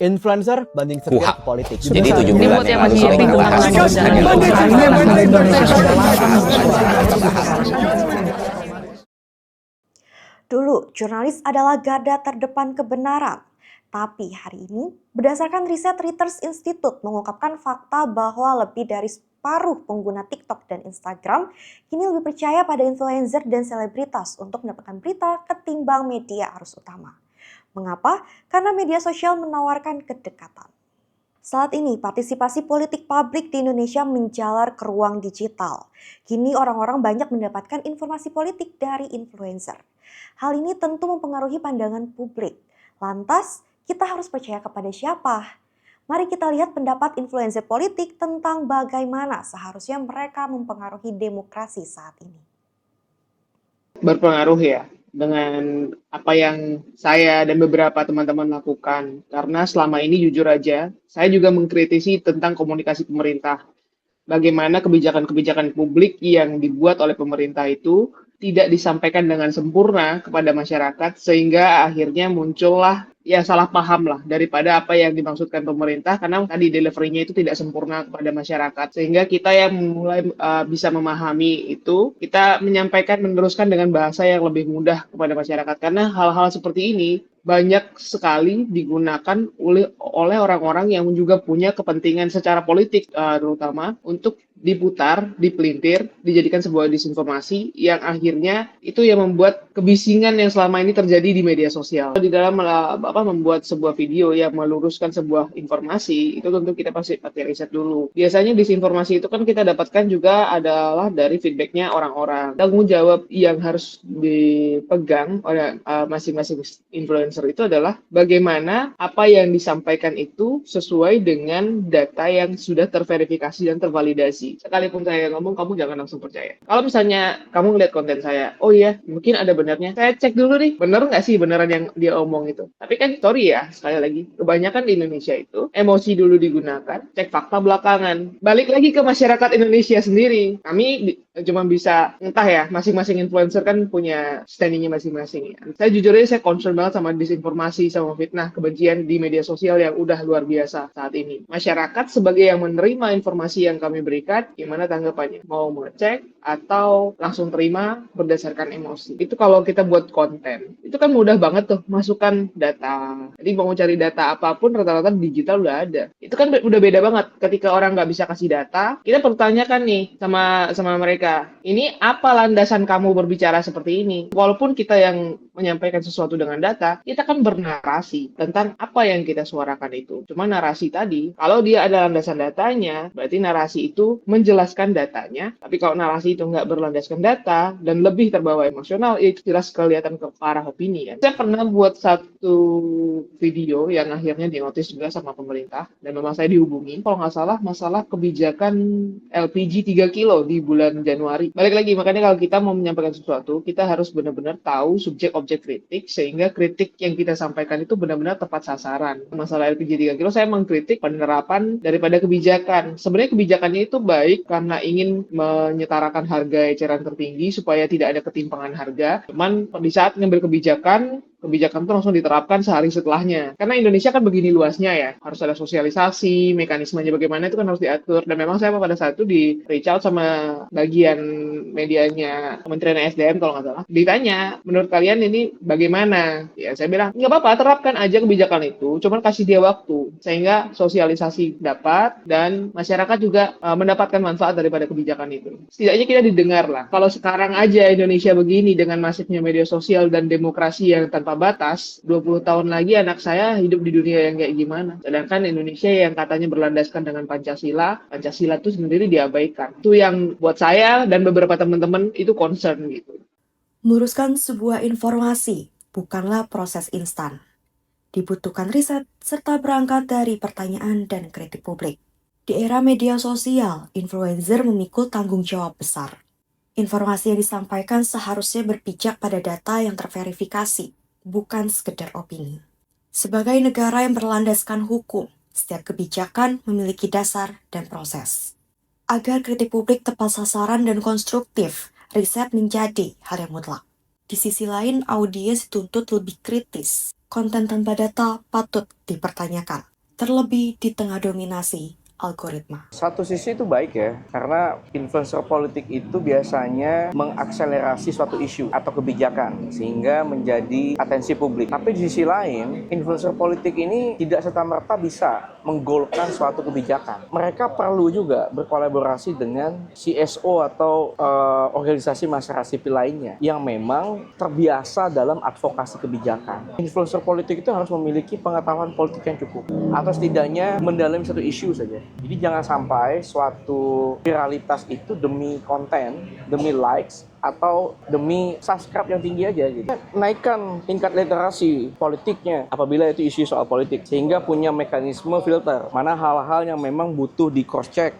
Influencer banding setir Kuhap. politik. Jadi 7 bulan yang lalu masih kita bingung bahas. Dulu, jurnalis adalah garda terdepan kebenaran. Tapi hari ini, berdasarkan riset Reuters Institute mengungkapkan fakta bahwa lebih dari separuh pengguna TikTok dan Instagram kini lebih percaya pada influencer dan selebritas untuk mendapatkan berita ketimbang media arus utama. Mengapa? Karena media sosial menawarkan kedekatan. Saat ini, partisipasi politik publik di Indonesia menjalar ke ruang digital. Kini orang-orang banyak mendapatkan informasi politik dari influencer. Hal ini tentu mempengaruhi pandangan publik. Lantas, kita harus percaya kepada siapa? Mari kita lihat pendapat influencer politik tentang bagaimana seharusnya mereka mempengaruhi demokrasi saat ini. Berpengaruh ya dengan apa yang saya dan beberapa teman-teman lakukan. Karena selama ini jujur aja, saya juga mengkritisi tentang komunikasi pemerintah. Bagaimana kebijakan-kebijakan publik yang dibuat oleh pemerintah itu tidak disampaikan dengan sempurna kepada masyarakat, sehingga akhirnya muncullah ya salah paham lah daripada apa yang dimaksudkan pemerintah, karena tadi delivery-nya itu tidak sempurna kepada masyarakat, sehingga kita yang mulai bisa memahami itu, kita menyampaikan, meneruskan dengan bahasa yang lebih mudah kepada masyarakat, karena hal-hal seperti ini banyak sekali digunakan oleh orang-orang yang juga punya kepentingan secara politik, terutama untuk diputar, dipelintir, dijadikan sebuah disinformasi yang akhirnya itu yang membuat kebisingan yang selama ini terjadi di media sosial. Di dalam membuat sebuah video yang meluruskan sebuah informasi, itu tentu kita pasti pakai riset dulu. Biasanya disinformasi itu kan kita dapatkan juga adalah dari feedbacknya orang-orang. Tanggung jawab yang harus dipegang oleh masing-masing influencer itu adalah bagaimana apa yang disampaikan itu sesuai dengan data yang sudah terverifikasi dan tervalidasi. Sekalipun saya ngomong, kamu jangan langsung percaya. Kalau misalnya kamu ngeliat konten saya, oh iya, mungkin ada benarnya. Saya cek dulu nih, bener nggak sih beneran yang dia omong itu. Tapi kan, sorry ya, sekali lagi, kebanyakan di Indonesia itu, emosi dulu digunakan, cek fakta belakangan. Balik lagi ke masyarakat Indonesia sendiri. Kami cuma bisa, entah ya, masing-masing influencer kan punya standingnya masing-masing. Ya. Saya jujur aja, saya concern banget sama disinformasi, sama fitnah, kebencian di media sosial yang udah luar biasa saat ini. Masyarakat sebagai yang menerima informasi yang kami berikan, gimana tanggapannya? Mau mengecek atau langsung terima berdasarkan emosi? Itu kalau kita buat konten, itu kan mudah banget tuh masukkan data. Jadi mau cari data apapun rata-rata digital udah ada. Itu kan udah beda banget ketika orang nggak bisa kasih data. Kita pertanyakan nih sama mereka, ini apa landasan kamu berbicara seperti ini? Walaupun kita yang menyampaikan sesuatu dengan data, kita kan bernarasi tentang apa yang kita suarakan itu. Cuma narasi tadi, kalau dia ada landasan datanya, berarti narasi itu menjelaskan datanya, tapi kalau narasi itu nggak berlandaskan data dan lebih terbawa emosional, itu jelas kelihatan ke arah opini. Kan? Saya pernah buat satu video yang akhirnya dinotis juga sama pemerintah, dan memang saya dihubungi, kalau nggak salah, masalah kebijakan LPG 3 kilo di bulan Januari. Balik lagi, makanya kalau kita mau menyampaikan sesuatu, kita harus benar-benar tahu subjek-objek kritik, sehingga kritik yang kita sampaikan itu benar-benar tepat sasaran. Masalah LPG 3 kilo, saya mengkritik penerapan daripada kebijakan. Sebenarnya kebijakannya itu baik karena ingin menyetarakan harga eceran tertinggi supaya tidak ada ketimpangan harga. Cuman di saat ngambil kebijakan itu langsung diterapkan sehari setelahnya. Karena Indonesia kan begini luasnya ya, harus ada sosialisasi, mekanismenya bagaimana itu kan harus diatur. Dan memang saya pada saat itu di reach out sama bagian medianya Kementerian SDM kalau nggak salah. Ditanya, menurut kalian ini bagaimana? Ya saya bilang, nggak apa-apa, terapkan aja kebijakan itu, cuman kasih dia waktu. Sehingga sosialisasi dapat dan masyarakat juga mendapatkan manfaat daripada kebijakan itu. Setidaknya kita didengar lah. Kalau sekarang aja Indonesia begini dengan masifnya media sosial dan demokrasi yang tanpa batas, 20 tahun lagi anak saya hidup di dunia yang kayak gimana? Sedangkan Indonesia yang katanya berlandaskan dengan Pancasila itu sendiri diabaikan. Itu yang buat saya dan beberapa teman-teman itu concern gitu. Meluruskan sebuah informasi bukanlah proses instan. Dibutuhkan riset serta berangkat dari pertanyaan dan kritik publik. Di era media sosial, influencer memikul tanggung jawab besar. Informasi yang disampaikan seharusnya berpijak pada data yang terverifikasi, bukan sekedar opini. Sebagai negara yang berlandaskan hukum, setiap kebijakan memiliki dasar dan proses. Agar kritik publik tepat sasaran dan konstruktif, riset menjadi hal yang mutlak. Di sisi lain, audiens dituntut lebih kritis. Konten tanpa data patut dipertanyakan. terlebih di tengah dominasi algoritma. Satu sisi itu baik ya, karena influencer politik itu biasanya mengakselerasi suatu isu atau kebijakan sehingga menjadi atensi publik. Tapi di sisi lain, influencer politik ini tidak serta-merta bisa menggolkan suatu kebijakan. Mereka perlu juga berkolaborasi dengan CSO atau organisasi masyarakat sipil lainnya yang memang terbiasa dalam advokasi kebijakan. Influencer politik itu harus memiliki pengetahuan politik yang cukup atau setidaknya mendalami satu isu saja. Jadi jangan sampai suatu viralitas itu demi konten, demi likes, atau demi subscribe yang tinggi aja gitu. Naikkan tingkat literasi politiknya apabila itu isu soal politik, sehingga punya mekanisme filter mana hal-hal yang memang butuh di cross check,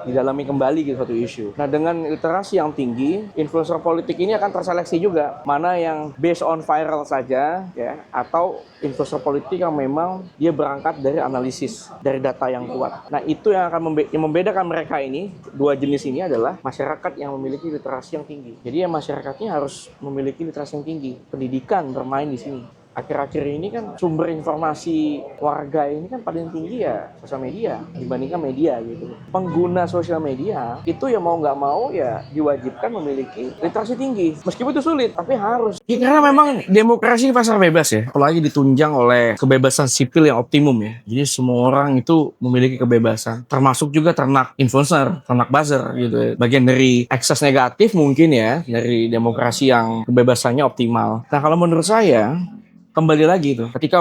didalami kembali gitu satu isu. Nah, dengan literasi yang tinggi, influencer politik ini akan terseleksi juga mana yang based on viral saja ya, atau influencer politik yang memang dia berangkat dari analisis, dari data yang kuat. Nah, itu yang akan membedakan mereka ini, dua jenis ini adalah masyarakat yang memiliki literasi yang tinggi. Jadi ya masyarakatnya harus memiliki literasi yang tinggi. Pendidikan bermain di sini. Akhir-akhir ini kan sumber informasi warga ini kan paling tinggi ya sosial media dibandingkan media gitu. Pengguna sosial media itu ya mau nggak mau ya diwajibkan memiliki literasi tinggi. Meskipun itu sulit, tapi harus. Ya, karena memang demokrasi pasar bebas ya. Apalagi ditunjang oleh kebebasan sipil yang optimum ya. Jadi semua orang itu memiliki kebebasan. Termasuk juga ternak influencer, ternak buzzer gitu ya. Bagian dari ekses negatif mungkin ya dari demokrasi yang kebebasannya optimal. Nah, kalau menurut saya kembali lagi tuh, ketika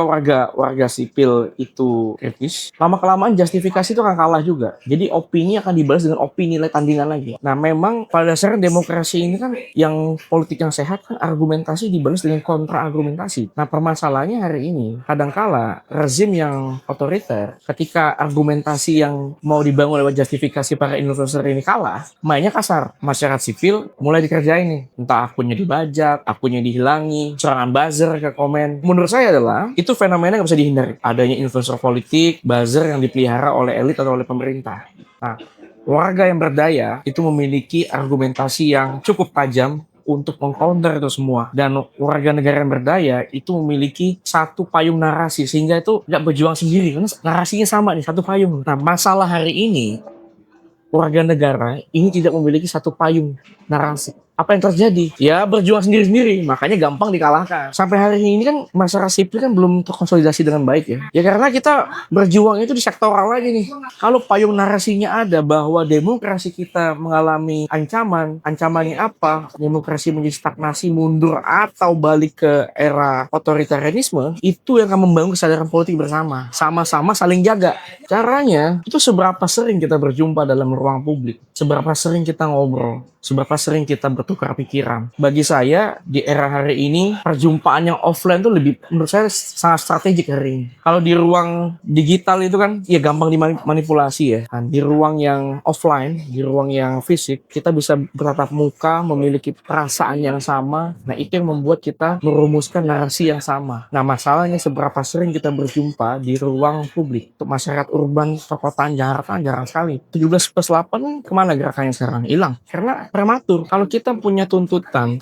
warga sipil itu kritis, lama-kelamaan justifikasi itu akan kalah juga. Jadi opini akan dibalas dengan opini tandingan lagi. Nah, memang pada dasarnya demokrasi ini kan yang politik yang sehat kan argumentasi dibalas dengan kontra argumentasi. Nah, permasalahannya hari ini kadangkala rezim yang otoriter, ketika argumentasi yang mau dibangun lewat justifikasi para influencer ini kalah, mainnya kasar. Masyarakat sipil mulai dikerjain nih, entah akunnya dibajak, akunnya dihilangi, serangan buzzer ke komen. Menurut saya adalah itu fenomena nggak bisa dihindari. Adanya influencer politik, buzzer yang dipelihara oleh elit atau oleh pemerintah. Nah, warga yang berdaya itu memiliki argumentasi yang cukup tajam untuk mengcounter itu semua. Dan warga negara yang berdaya itu memiliki satu payung narasi sehingga itu nggak berjuang sendiri. Karena narasinya sama nih, satu payung. Nah, masalah hari ini warga negara ini tidak memiliki satu payung narasi. Apa yang terjadi? Ya berjuang sendiri-sendiri, makanya gampang dikalahkan. Sampai hari ini kan masyarakat sipil kan belum terkonsolidasi dengan baik ya. Ya karena kita berjuang itu di sektoral aja nih. Kalau payung narasinya ada bahwa demokrasi kita mengalami ancaman, ancamannya apa? Demokrasi menjadi stagnasi, mundur, atau balik ke era otoritarianisme, itu yang akan membangun kesadaran politik bersama. Sama-sama saling jaga. Caranya, itu seberapa sering kita berjumpa dalam ruang publik, seberapa sering kita ngobrol, seberapa sering kita bertukar pikiran. Bagi saya, di era hari ini, perjumpaan yang offline itu lebih, menurut saya, sangat strategik hari ini. Kalau di ruang digital itu kan, ya gampang dimanipulasi ya. Kan? Di ruang yang offline, di ruang yang fisik, kita bisa bertatap muka, memiliki perasaan yang sama. Nah, itu yang membuat kita merumuskan narasi yang sama. Nah, masalahnya seberapa sering kita berjumpa di ruang publik. Untuk masyarakat urban, perkotaan Jakarta, jarang sekali. 17+8, kemana gerakannya sekarang? Hilang. Karena prematur. Kalau kita punya tuntutan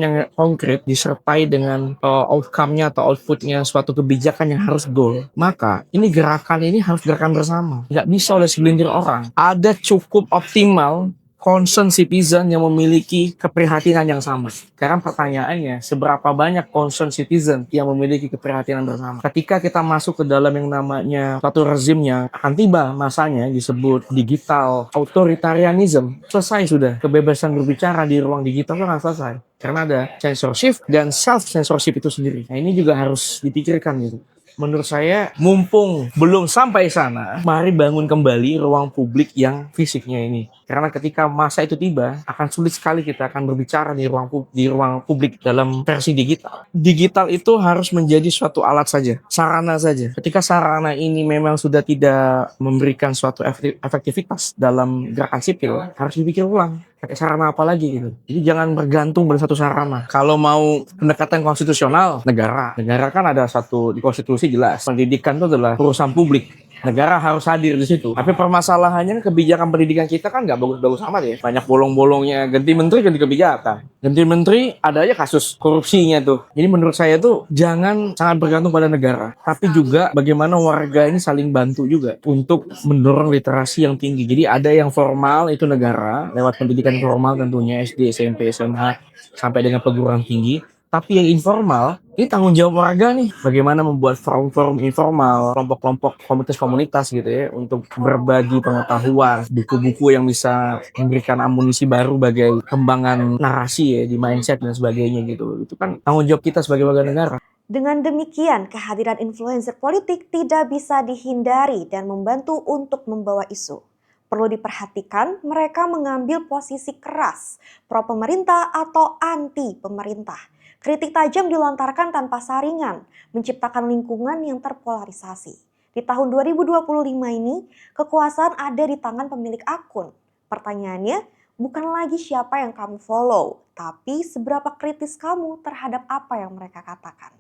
yang konkret disertai dengan outcome-nya atau output-nya suatu kebijakan yang harus goal, maka ini gerakan harus bersama. Nggak bisa oleh segelintir orang. Ada cukup optimal concern citizen yang memiliki keprihatinan yang sama. Sekarang pertanyaannya, seberapa banyak concern citizen yang memiliki keprihatinan bersama? Ketika kita masuk ke dalam yang namanya suatu rezimnya, akan tiba masanya disebut digital authoritarianism. Selesai sudah. Kebebasan berbicara di ruang digital itu akan selesai. Karena ada censorship dan self-censorship itu sendiri. Nah, ini juga harus dipikirkan gitu. Menurut saya, mumpung belum sampai sana, mari bangun kembali ruang publik yang fisiknya ini. Karena ketika masa itu tiba, akan sulit sekali kita akan berbicara di ruang publik dalam versi digital. Digital itu harus menjadi suatu alat saja, sarana saja. Ketika sarana ini memang sudah tidak memberikan suatu efektivitas dalam gerakan sipil, harus dipikir ulang. Pakai sarana apa lagi gitu. Jadi jangan bergantung pada satu sarana. Kalau mau pendekatan konstitusional, negara kan ada satu di konstitusi jelas. Pendidikan itu adalah urusan publik. negara harus hadir di situ. Tapi permasalahannya kebijakan pendidikan kita kan nggak bagus-bagus amat ya. Banyak bolong-bolongnya. Ganti menteri, ganti kebijakan. Ganti menteri, ada aja kasus korupsinya tuh. Jadi menurut saya tuh jangan sangat bergantung pada negara. Tapi juga bagaimana warga ini saling bantu juga untuk mendorong literasi yang tinggi. Jadi ada yang formal itu negara, lewat pendidikan formal tentunya SD, SMP, SMA, sampai dengan perguruan tinggi. Tapi yang informal, ini tanggung jawab warga nih. Bagaimana membuat forum-forum informal, kelompok-kelompok komunitas-komunitas gitu ya, untuk berbagi pengetahuan, buku-buku yang bisa memberikan amunisi baru bagi kembangan narasi ya, di mindset dan sebagainya gitu. Itu kan tanggung jawab kita sebagai warga negara. Dengan demikian, kehadiran influencer politik tidak bisa dihindari dan membantu untuk membawa isu. Perlu diperhatikan, mereka mengambil posisi keras, pro pemerintah atau anti pemerintah. Kritik tajam dilontarkan tanpa saringan, menciptakan lingkungan yang terpolarisasi. Di tahun 2025 ini, kekuasaan ada di tangan pemilik akun. Pertanyaannya, bukan lagi siapa yang kamu follow, tapi seberapa kritis kamu terhadap apa yang mereka katakan.